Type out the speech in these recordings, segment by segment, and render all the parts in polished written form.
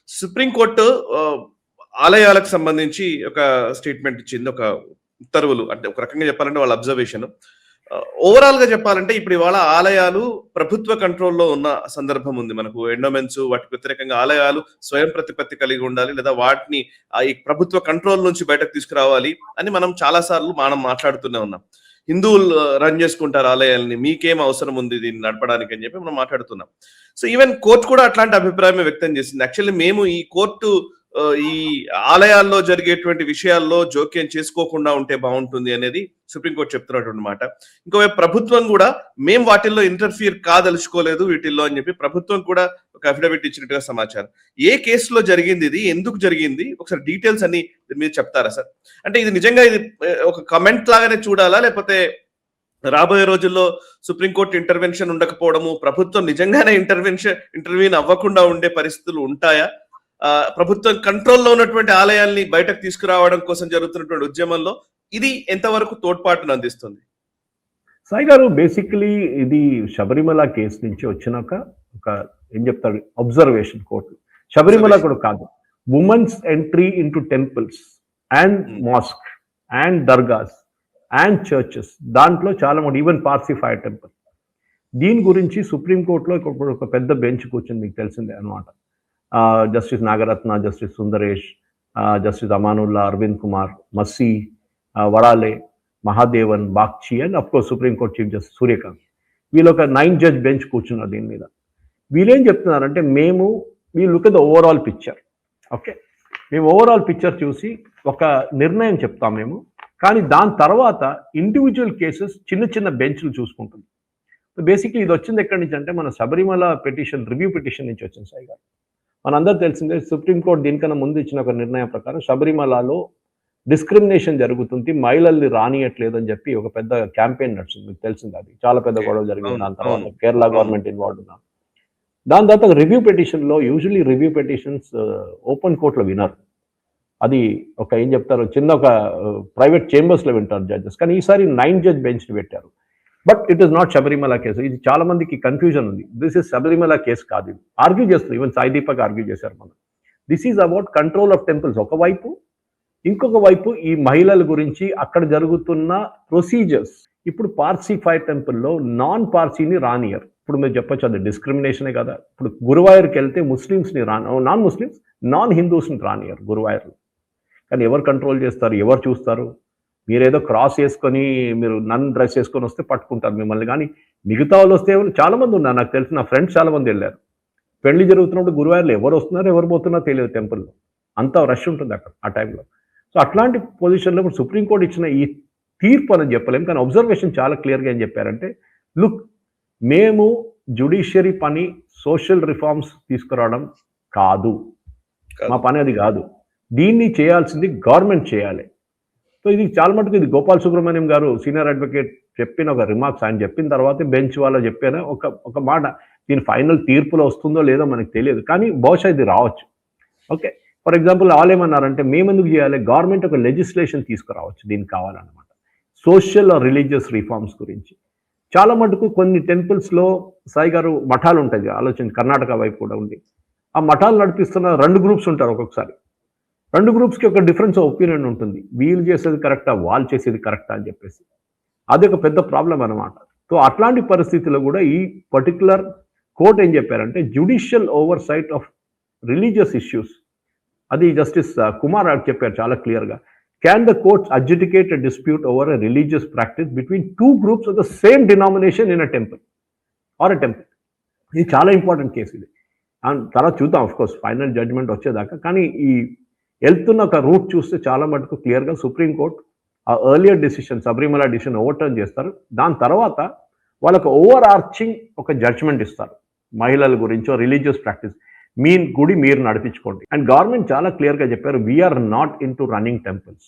Supreme court ఆలయాలకు సంబంధించి ఒక స్టేట్మెంట్ ఇచ్చింది. ఒక ఉత్తర్వులు అంటే ఒక రకంగా చెప్పాలంటే వాళ్ళ అబ్జర్వేషన్. ఓవరాల్ గా చెప్పాలంటే ఇప్పుడు ఇవాళ ఆలయాలు ప్రభుత్వ కంట్రోల్లో ఉన్న సందర్భం ఉంది. మనకు ఎండోమెంట్స్ వాటికి వ్యతిరేకంగా ఆలయాలు స్వయం ప్రతిపత్తి కలిగి ఉండాలి, లేదా వాటిని ఈ ప్రభుత్వ కంట్రోల్ నుంచి బయటకు తీసుకురావాలి అని మనం చాలా సార్లు మనం మాట్లాడుతూనే ఉన్నాం. హిందువులు రన్ చేసుకుంటారు ఆలయాల్ని, మీకేం అవసరం ఉంది దీన్ని నడపడానికి అని చెప్పి మనం మాట్లాడుతున్నాం. సో ఈవెన్ కోర్టు కూడా అట్లాంటి అభిప్రాయమే వ్యక్తం చేసింది. యాక్చువల్లీ మేము ఈ కోర్టు ఈ ఆలయాల్లో జరిగేటువంటి విషయాల్లో జోక్యం చేసుకోకుండా ఉంటే బాగుంటుంది అనేది సుప్రీంకోర్టు చెప్తున్నటువంటి మాట. ఇంకోవైపు ప్రభుత్వం కూడా మేము వాటిల్లో ఇంటర్ఫియర్ కాదలుచుకోలేదు వీటిల్లో అని చెప్పి ప్రభుత్వం కూడా ఒక అఫిడవిట్ ఇచ్చినట్టుగా సమాచారం. ఏ కేసులో జరిగింది, ఇది ఎందుకు జరిగింది, ఒకసారి డీటెయిల్స్ అన్ని మీరు చెప్తారా సార్? అంటే ఇది నిజంగా ఇది ఒక కమెంట్ లాగానే చూడాలా, లేకపోతే రాబోయే రోజుల్లో సుప్రీంకోర్టు ఇంటర్వెన్షన్ ఉండకపోవడము, ప్రభుత్వం నిజంగానే ఇంటర్వ్యూన్ అవ్వకుండా ఉండే పరిస్థితులు ఉంటాయా? ప్రభుత్వం కంట్రోల్లో ఉన్నటువంటి ఆలయాల్ని బయటకు తీసుకురావడం కోసం జరుగుతున్నటువంటి ఉద్యమంలో ఇది ఎంతవరకు తోడ్పాటును అందిస్తుంది? సాయి గారు, బేసికలీ ఇది శబరిమల కేసు నుంచి వచ్చినాక ఒక ఏం చెప్తాడు అబ్జర్వేషన్ కోర్టు. శబరిమల కూడా కాదు, women's entry into temples and mosque and dargahs and churches, దాంట్లో చాలా మంది ఈవెన్ పార్సీ ఫైర్ టెంపుల్, దీని గురించి సుప్రీంకోర్టులో ఒక పెద్ద బెంచ్ కూర్చుంది, మీకు తెలిసిందే అనమాట. Justice Nagarathna, justice Sundresh, justice Amanullah, Aravind Kumar, Masih, Varale, Mahadevan, Bagchi and of course supreme court chief justice Surya Kant, వీళ్ళు ఒక 9 జడ్జ్ బెంచ్ కూర్చున్నారు దీని మీద. వీళ్ళేం చెప్తున్నారంటే we look at the overall picture. Okay, మేము ఓవరాల్ పిక్చర్ చూసి ఒక నిర్ణయం చెప్తాం మేము, కానీ దాని తర్వాత ఇండివిజువల్ కేసెస్ చిన్న చిన్న బెంచ్లు చూసుకుంటుంది. బేసిక్లీ ఇది వచ్చింది ఎక్కడి నుంచి అంటే మన శబరిమల పిటిషన్, రివ్యూ పిటిషన్ నుంచి వచ్చింది సాయి గారు. మనందరూ తెలిసిందే సుప్రీంకోర్టు దీనికన్నా ముందు ఇచ్చిన ఒక నిర్ణయం ప్రకారం శబరిమలలో డిస్క్రిమినేషన్ జరుగుతుంది, మహిళల్ని రానియట్లేదు అని చెప్పి ఒక పెద్ద క్యాంపెయిన్ నడిచింది, మీకు తెలిసింది. అది చాలా పెద్ద గొడవ జరిగింది. దాని తర్వాత కేరళ గవర్నమెంట్ ఇన్వాల్వ్ ఉన్నారు. దాని తర్వాత రివ్యూ పిటిషన్లో యూజువలీ రివ్యూ పిటిషన్స్ ఓపెన్ కోర్టులో వినరు. అది ఒక ఏం చెప్తారు, చిన్న ఒక ప్రైవేట్ చేంబర్స్లో వింటారు జడ్జెస్. కానీ ఈసారి 9 జడ్జ్ బెంచ్ని పెట్టారు. But it is not Sabarimala case. ఇది చాలా మందికి కన్ఫ్యూజన్ ఉంది. దిస్ ఇస్ శబరిమల కేసు కాదు. ఇది ఆర్గ్యూ చేస్తారు, ఈవెన్ సాయి దీపక్ ఆర్గ్యూ చేశారు మనం. This is about control of temples ఒకవైపు, ఇంకొక వైపు ఈ మహిళల గురించి అక్కడ జరుగుతున్న ప్రొసీజర్స్. ఇప్పుడు పార్సీ ఫైర్ టెంపుల్లో నాన్ పార్సీని రానియర్. ఇప్పుడు మీరు చెప్పొచ్చు అది డిస్క్రిమినేషనే కదా. ఇప్పుడు గురువాయూర్కి వెళ్తే ముస్లిమ్స్ని నాన్ ముస్లిమ్స్, నాన్ హిందూస్ని రానియర్ గురువాయూర్లో. కానీ ఎవరు కంట్రోల్ చేస్తారు, ఎవరు చూస్తారు? మీరేదో క్రాస్ వేసుకొని మీరు నన్ డ్రెస్ వేసుకొని వస్తే పట్టుకుంటారు మిమ్మల్ని. కానీ మిగతా వాళ్ళు వస్తే చాలా మంది ఉన్నారు, నాకు తెలిసిన నా ఫ్రెండ్స్ చాలా మంది వెళ్ళారు. పెళ్లి జరుగుతున్నప్పుడు గురువాయూర్లో ఎవరు వస్తున్నారో ఎవరు పోతున్నారో తెలియదు టెంపుల్లో, అంత రష్ ఉంటుంది అక్కడ ఆ టైంలో. సో అట్లాంటి పొజిషన్లో ఇప్పుడు సుప్రీంకోర్టు ఇచ్చిన ఈ తీర్పు అని చెప్పలేము, కానీ అబ్జర్వేషన్ చాలా క్లియర్గా ఏం చెప్పారంటే, లుక్, మేము జ్యుడిషియరీ పని సోషల్ రిఫార్మ్స్ తీసుకురావడం కాదు, మా పని అది కాదు. దీన్ని చేయాల్సింది గవర్నమెంట్ చేయాలి. సో ఇది చాలా మటుకు ఇది గోపాల్ సుబ్రహ్మణ్యం గారు సీనియర్ అడ్వకేట్ చెప్పిన ఒక రిమార్క్స్. ఆయన చెప్పిన తర్వాత బెంచ్ వాళ్ళు చెప్పారు ఒక మాట. దీని ఫైనల్ తీర్పులో వస్తుందో లేదో మనకు తెలియదు, కానీ బహుశా ఇది రావచ్చు. ఓకే, ఫర్ ఎగ్జాంపుల్ వాళ్ళు ఏమన్నారంటే, మేమెందుకు చేయాలి, గవర్నమెంట్ ఒక లెజిస్లేషన్ తీసుకురావచ్చు దీనికి కావాలన్నమాట, సోషల్ ఆర్ రిలీజియస్ రిఫార్మ్స్ గురించి. చాలా మటుకు కొన్ని టెంపుల్స్లో సాయి గారు మఠాలు ఉంటాయి, ఆలోచన కర్ణాటక వైపు కూడా ఉంది. ఆ మఠాలు నడిపిస్తున్న 2 గ్రూప్స్ ఉంటారు. ఒక్కొక్కసారి 2 గ్రూప్స్కి ఒక డిఫరెన్స్ ఆఫ్ ఒపీనియన్ ఉంటుంది, వీళ్ళు చేసేది కరెక్టా, వాళ్ళు చేసేది కరెక్టా అని చెప్పేసి. అది ఒక పెద్ద ప్రాబ్లం అనమాట. సో అట్లాంటి పరిస్థితుల్లో కూడా ఈ పర్టికులర్ కోర్ట్ ఏం చెప్పారంటే, judicial oversight of religious issues, అది జస్టిస్ కుమార్ చెప్పారు చాలా క్లియర్గా. Can the courts adjudicate a dispute over a religious practice between 2 groups of the same denomination in a temple or a temple? ఇది చాలా important case ఇది. And తర్వాత చూద్దాం of course final judgement వచ్చేదాకా. కానీ ఈ వెళ్తున్న ఒక రూట్ చూస్తే చాలా మటుకు క్లియర్గా సుప్రీంకోర్టు ఆ earlier decision, Sabarimala decision overturn చేస్తారు. దాని తర్వాత వాళ్ళకు ఓవర్ ఆర్చింగ్ ఒక జడ్జ్మెంట్ ఇస్తారు మహిళల గురించో రిలీజియస్ ప్రాక్టీస్. మీ గుడి మీరు నడిపించుకోండి. అండ్ గవర్నమెంట్ చాలా క్లియర్గా చెప్పారు, we are not into running temples.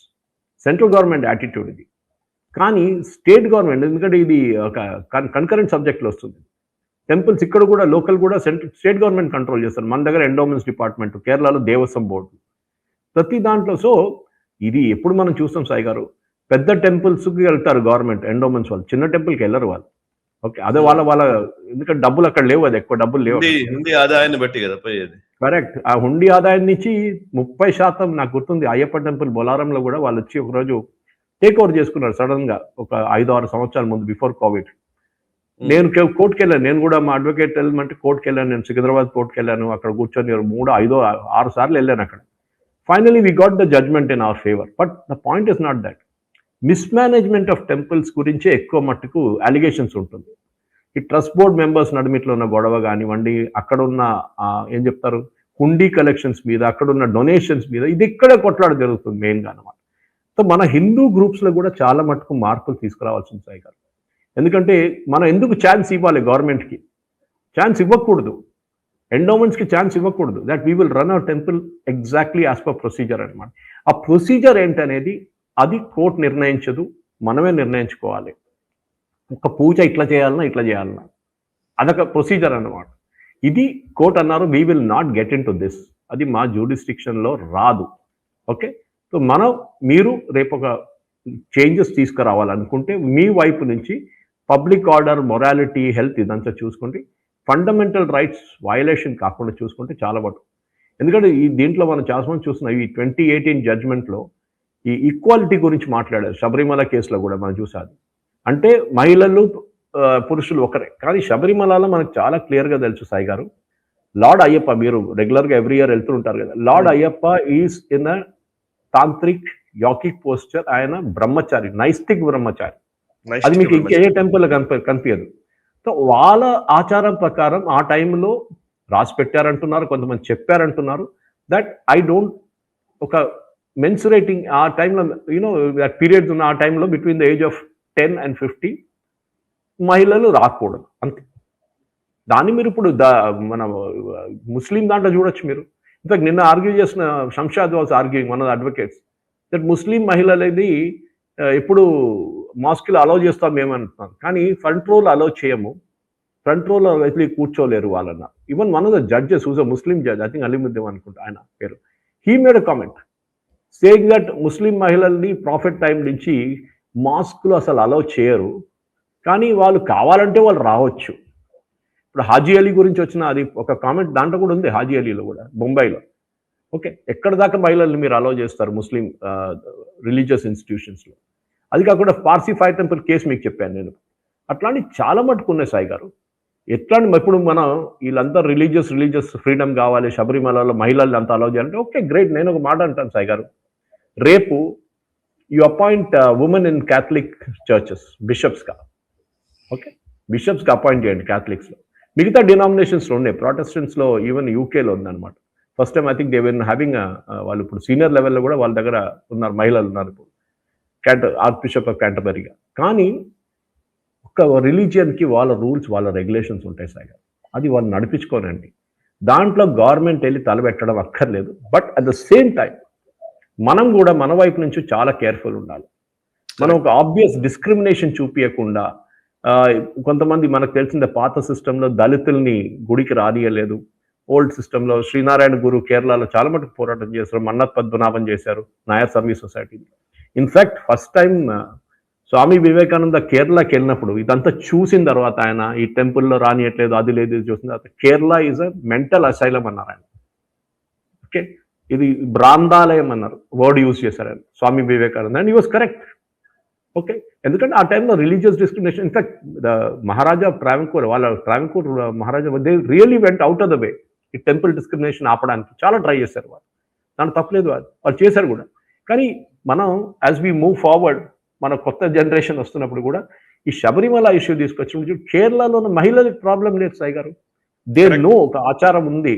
Central government attitude ఇది. కానీ స్టేట్ గవర్నమెంట్, ఎందుకంటే ఇది ఒక కన్కరెంట్ సబ్జెక్ట్లో వస్తుంది, టెంపుల్స్ ఇక్కడ కూడా లోకల్ కూడా స్టేట్ గవర్నమెంట్ కంట్రోల్ చేస్తారు. మన దగ్గర ఎండోమెంట్స్ డిపార్ట్మెంట్, కేరళలో దేవస్వం బోర్డు, ప్రతి దాంట్లో. సో ఇది ఎప్పుడు మనం చూస్తాం సాయి గారు, పెద్ద టెంపుల్స్కి వెళ్తారు గవర్నమెంట్ ఎండోమెంట్స్ వాళ్ళు, చిన్న టెంపుల్కి వెళ్ళరు వాళ్ళు. ఓకే, అదే వాళ్ళ ఎందుకంటే డబ్బులు అక్కడ లేవు, అది ఎక్కువ డబ్బులు లేవు, ఆదాయాన్ని బట్టి కదా పోయేది. కరెక్ట్. ఆ హుండీ ఆదాయం నుంచి 30% నాకు గుర్తుంది. అయ్యప్ప టెంపుల్ బొలారంలో కూడా వాళ్ళు వచ్చి ఒకరోజు టేక్ ఓవర్ చేసుకున్నారు సడన్ గా. ఒక 5-6 సంవత్సరాల ముందు బిఫోర్ కోవిడ్. నేను కోర్టుకెళ్ళాను. నేను కూడా మా అడ్వకేట్ వెళ్ళమంటే కోర్టుకెళ్ళాను. నేను సికింద్రాబాద్ కోర్టుకెళ్ళాను. అక్కడ కూర్చొని 3, 5, 6 సార్లు వెళ్ళాను అక్కడ. Finally we got the judgment in our favour. But the point is not that. Mismanagement of temples గురించే ఎక్కువ మట్టుకు అలిగేషన్స్ ఉంటుంది. ఈ ట్రస్ట్ బోర్డ్ మెంబర్స్ నడుమిట్లో ఉన్న గొడవ కానివ్వండి, అక్కడున్న ఏం చెప్తారు హుండీ కలెక్షన్స్ మీద, అక్కడున్న డొనేషన్స్ మీద ఇది ఇక్కడే కొట్లాట జరుగుతుంది మెయిన్‌గా అన్నమాట. సో మన హిందూ గ్రూప్స్‌లో కూడా చాలా మటుకు మార్పులు తీసుకురావాల్సింది సాయి గారు. ఎందుకంటే మనం ఎందుకు ఛాన్స్ ఇవ్వాలి గవర్నమెంట్‌కి? ఛాన్స్ ఇవ్వకూడదు. ఎండోమెంట్స్‌కి ఛాన్స్ ఇవ్వకూడదు. That we will run our temple exactly as per procedure అనమాట. ఆ ప్రొసీజర్ ఏంటనేది అది కోర్టు నిర్ణయించదు. మనమే నిర్ణయించుకోవాలి. ఒక పూజ ఇట్లా చేయాలన్నా అదొక ప్రొసీజర్ అన్నమాట. ఇది కోర్టు అన్నారు we will not get in to this. అది మా జ్యూరిస్డిక్షన్‌లో రాదు. ఓకే. సో మీరు రేపు ఒక చేంజెస్ తీసుకురావాలనుకుంటే మీ వైపు నుంచి పబ్లిక్ ఆర్డర్, మొరాలిటీ, హెల్త్ ఇదంతా చూసుకోండి. ఫండమెంటల్ రైట్స్ వయలేషన్ కాకుండా చూసుకుంటే చాలా మటుకు. ఎందుకంటే దీంట్లో మనం చాలా మంది చూస్తున్నాం. ఈ 2018 జడ్జ్మెంట్లో ఈ ఈక్వాలిటీ గురించి మాట్లాడారు. శబరిమల కేసులో కూడా మనం చూసాం. అంటే మహిళలు పురుషులు ఒకరే. కానీ శబరిమలలో మనకు చాలా క్లియర్‌గా తెలుసు సాయి గారు. లార్డ్ అయ్యప్ప మీరు రెగ్యులర్‌గా ఎవ్రీ ఇయర్ వెళ్తుంటారు కదా. Lord Ayyappa is in a tantric yogic posture. ఆయన బ్రహ్మచారి, నైష్టిక్ బ్రహ్మచారి. అది మీకు ఇంకే టెంపుల్ కనిపించదు. సో వాళ్ళ ఆచారం ప్రకారం ఆ టైంలో రాసి పెట్టారంటున్నారు, కొంతమంది చెప్పారంటున్నారు. దట్ ఐ డోంట్ ఒక మెన్సురేటింగ్ ఆ టైంలో పీరియడ్స్ ఉన్న ఆ టైంలో between the age of 10 and 50 మహిళలు రాకూడదు అంతే. దాన్ని మీరు ఇప్పుడు మన ముస్లిం దాంట్లో చూడొచ్చు మీరు. ఇన్ఫాక్ట్ నిన్న ఆర్గ్యూ చేసిన Shamshad was arguing one of the advocates that Muslim మహిళలది ఎప్పుడు మాస్కులు అలౌ చేస్తాం మేమంటున్నాం, కానీ ఫ్రంట్ రోల్ అలౌ చేయము. ఫ్రంట్ రోలో అయితే కూర్చోలేరు వాళ్ళన్న. Even one of the judges who's a Muslim judge, I think Aleemuddin అనుకుంటా ఆయన పేరు, he made a comment saying that Muslim మహిళల్ని ప్రాఫిట్ టైం నుంచి మాస్కులు అసలు అలౌ చేయరు, కానీ వాళ్ళు కావాలంటే వాళ్ళు రావచ్చు. ఇప్పుడు హాజీ అలీ గురించి వచ్చిన అది ఒక కామెంట్ దాంట్లో కూడా ఉంది. హాజీ అలీలో కూడా ముంబైలో. ఓకే, ఎక్కడ దాకా మహిళల్ని మీరు అలౌ చేస్తారు ముస్లిం రిలీజియస్ ఇన్స్టిట్యూషన్స్లో? అది కాకుండా పార్సీ ఫైర్ టెంపుల్ కేసు మీకు చెప్పాను నేను. అట్లాంటి చాలా మటుకు ఉన్నాయి సాయి గారు. ఎట్లాంటి ఇప్పుడు మనం వీళ్ళంతా రిలీజియస్ ఫ్రీడమ్ కావాలి, శబరిమలలో మహిళల్ని అంతా అలౌ చేయాలంటే ఓకే గ్రేట్. నేను ఒక మాట అంటాను సాయి గారు, రేపు you appoint women in Catholic churches బిషప్స్గా. ఓకే, బిషప్స్గా అపాయింట్ చేయండి క్యాథలిక్స్లో. మిగతా డినామినేషన్స్లో ఉన్నాయి, ప్రొటెస్టెంట్స్లో ఈవెన్ యూకేలో ఉందన్నమాట. First time I think they were having వాళ్ళు ఇప్పుడు సీనియర్ లెవెల్లో కూడా వాళ్ళ దగ్గర ఉన్నారు, మహిళలు ఉన్నారు ఇప్పుడు ఆర్చ్ బిషప్ ఆఫ్ క్యాంటర్బరీగా. కానీ ఒక రిలీజియన్కి వాళ్ళ రూల్స్, వాళ్ళ రెగ్యులేషన్స్ ఉంటాయి సార్. అది వాళ్ళు నడిపించుకోనండి. దాంట్లో గవర్నమెంట్ వెళ్ళి తలబెట్టడం అక్కర్లేదు. But at the same time మనం కూడా మన వైపు నుంచి చాలా కేర్ఫుల్ ఉండాలి. మనం ఒక ఆబ్వియస్ డిస్క్రిమినేషన్ చూపించకుండా, కొంతమంది మనకు తెలిసిన పాత సిస్టంలో దళితుల్ని గుడికి రానియలేదు. ఓల్డ్ సిస్టంలో శ్రీనారాయణ గురు కేరళలో చాలా మటుకు పోరాటం చేశారు, మన్నత్ పద్మనాభం చేశారు Nair service society. In fact first time Swami Vivekananda కేరళకి వెళ్ళినప్పుడు ఇదంతా చూసిన తర్వాత ఆయన ఈ టెంపుల్లో రానియట్లేదు, అది లేదు, ఇది చూసిన తర్వాత Kerala is a mental asylum అన్నారు ఆయన. ఓకే, ఇది భ్రాంతాలయం అన్నారు, వర్డ్ యూజ్ చేశారు ఆయన Swami Vivekananda, and he was correct. Okay, ఎందుకంటే ఆ టైంలో religious discrimination, in fact Maharaja Travancore, వాళ్ళ Travancore Maharaja they really went out of the way ఈ టెంపుల్ డిస్క్రిమినేషన్ ఆపడానికి చాలా ట్రై చేశారు వాళ్ళు. దాని తప్పలేదు, వాళ్ళు చేశారు కూడా. కానీ మనం యాజ్ వి మూవ్ ఫార్వర్డ్, మన కొత్త జనరేషన్ వస్తున్నప్పుడు కూడా ఈ శబరిమల ఇష్యూ తీసుకొచ్చినప్పుడు కేరళలో ఉన్న మహిళలకు ప్రాబ్లం లేదు సాయి గారు. దే నో ఒక ఆచారం ఉంది.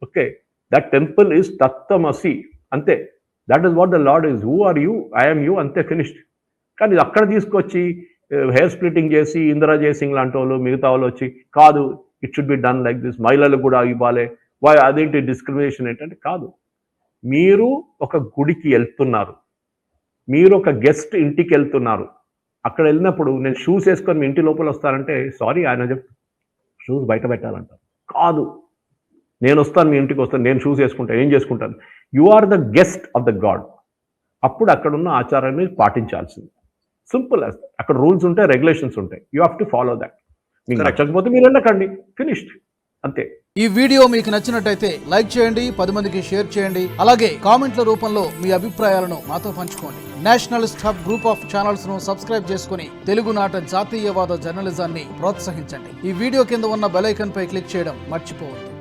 ఓకే, దట్ టెంపుల్ ఈజ్ తత్వమసి, అంతే. That is what the lord is. Who are you? I'm you, అంతే, ఫినిష్డ్. కానీ అక్కడ తీసుకొచ్చి హెయిర్ స్ప్లిట్టింగ్ చేసి ఇందిరా జయసింగ్ లాంటి వాళ్ళు మిగతా వాళ్ళు వచ్చి కాదు it should be done like this, మహిళలకు కూడా ఇవ్వాలి, అదేంటి డిస్క్రిమినేషన్ ఏంటంటే కాదు. మీరు ఒక గుడికి వెళ్తున్నారు, మీరు ఒక గెస్ట్ ఇంటికి వెళ్తున్నారు, అక్కడ వెళ్ళినప్పుడు నేను షూస్ వేసుకొని మీ ఇంటి లోపల వస్తానంటే సారీ ఆయన షూస్ బయట పెట్టాలంట. కాదు, నేను వస్తాను మీ ఇంటికి వస్తాను, నేను షూస్ వేసుకుంటాను, ఏం చేసుకుంటాను. You are the guest of the god. అప్పుడు అక్కడున్న ఆచారాన్ని పాటించాల్సింది. సింపుల్. అక్కడ రూల్స్ ఉంటాయి, రెగ్యులేషన్స్ ఉంటాయి, you have to follow that. మీకు నచ్చకపోతే మీరు వెళ్ళకండి, ఫినిష్డ్, అంతే. ఈ వీడియో మీకు నచ్చినట్టయితే లైక్ చేయండి, 10 మందికి షేర్ చేయండి. అలాగే కామెంట్ల రూపంలో మీ అభిప్రాయాలను మాతో పంచుకోండి. Nationalist hub group of channels ను సబ్స్క్రైబ్ చేసుకుని తెలుగునాట జాతీయవాద జర్నలిజాన్ని ప్రోత్సహించండి. ఈ వీడియో కింద ఉన్న బెల్ ఐకాన్ పై క్లిక్ చేయడం మర్చిపోవద్దు.